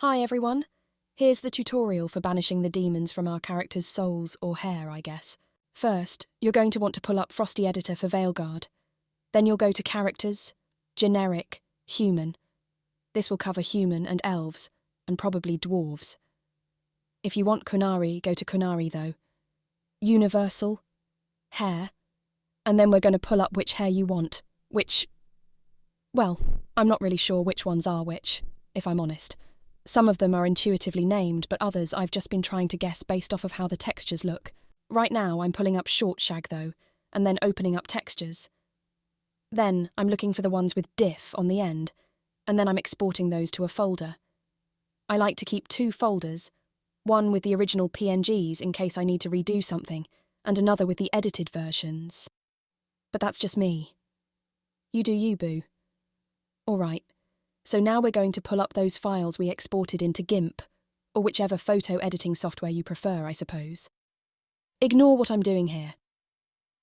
Hi everyone, here's the tutorial for banishing the demons from our characters' souls or hair, I guess. First, you're going to want to pull up Frosty Editor for Veilguard. Then you'll go to Characters, Generic, Human. This will cover human and elves, and probably dwarves. If you want Kunari, go to Kunari though. Universal, Hair, and then we're going to pull up which hair you want, well, I'm not really sure which ones are which, if I'm honest. Some of them are intuitively named, but others I've just been trying to guess based off of how the textures look. Right now I'm pulling up short shag though, and then opening up textures. Then I'm looking for the ones with diff on the end, and then I'm exporting those to a folder. I like to keep 2 folders, one with the original PNGs in case I need to redo something, and another with the edited versions. But that's just me. You do you, boo. Alright. So now we're going to pull up those files we exported into GIMP, or whichever photo editing software you prefer, I suppose. Ignore what I'm doing here.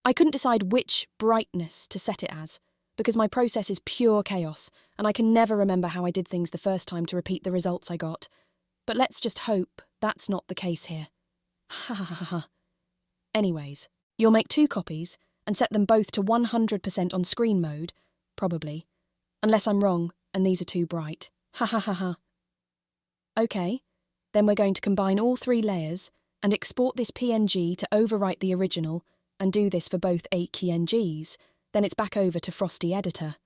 I couldn't decide which brightness to set it as, because my process is pure chaos, and I can never remember how I did things the first time to repeat the results I got. But let's just hope that's not the case here. Ha ha ha ha. Anyways, you'll make 2 copies and set them both to 100% on screen mode, probably, unless I'm wrong and these are too bright. Ha ha ha ha. Okay, then we're going to combine all 3 layers and export this PNG to overwrite the original and do this for both 8 PNGs, then it's back over to Frosty Editor.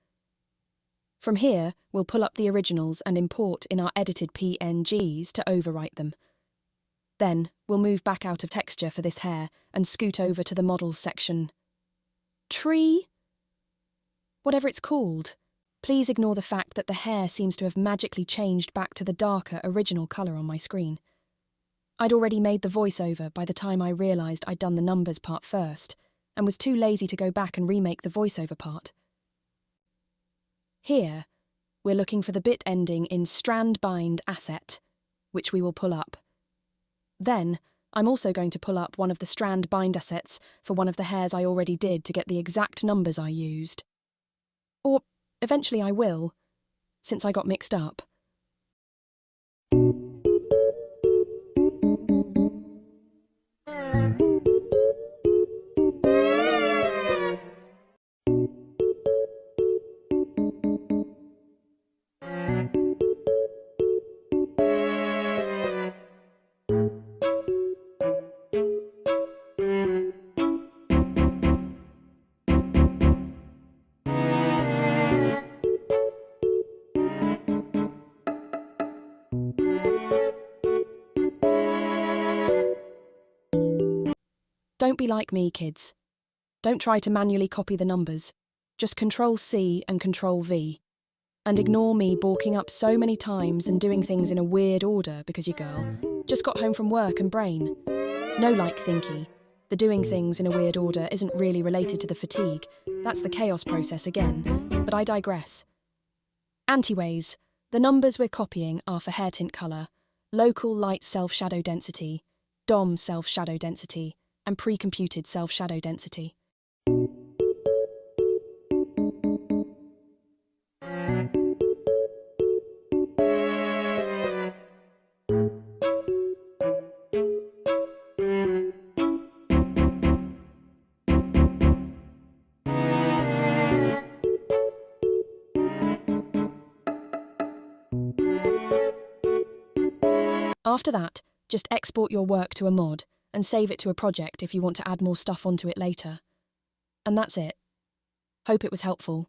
From here, we'll pull up the originals and import in our edited PNGs to overwrite them. Then, we'll move back out of texture for this hair and scoot over to the models section. Tree? Whatever it's called. Please ignore the fact that the hair seems to have magically changed back to the darker original colour on my screen. I'd already made the voiceover by the time I realised I'd done the numbers part first, and was too lazy to go back and remake the voiceover part. Here, we're looking for the bit ending in strand bind asset, which we will pull up. Then, I'm also going to pull up one of the strand bind assets for one of the hairs I already did to get the exact numbers I used. Or eventually I will, since I got mixed up. Don't be like me, kids. Don't try to manually copy the numbers. Just Control-C and Control-V. And ignore me balking up so many times and doing things in a weird order because your girl just got home from work and brain. No like thinky. The doing things in a weird order isn't really related to the fatigue. That's the chaos process again. But I digress. Antiways, the numbers we're copying are for hair tint colour, local light self-shadow density, DOM self-shadow density, and pre-computed self-shadow density. After that, just export your work to a mod and save it to a project if you want to add more stuff onto it later. And that's it. Hope it was helpful.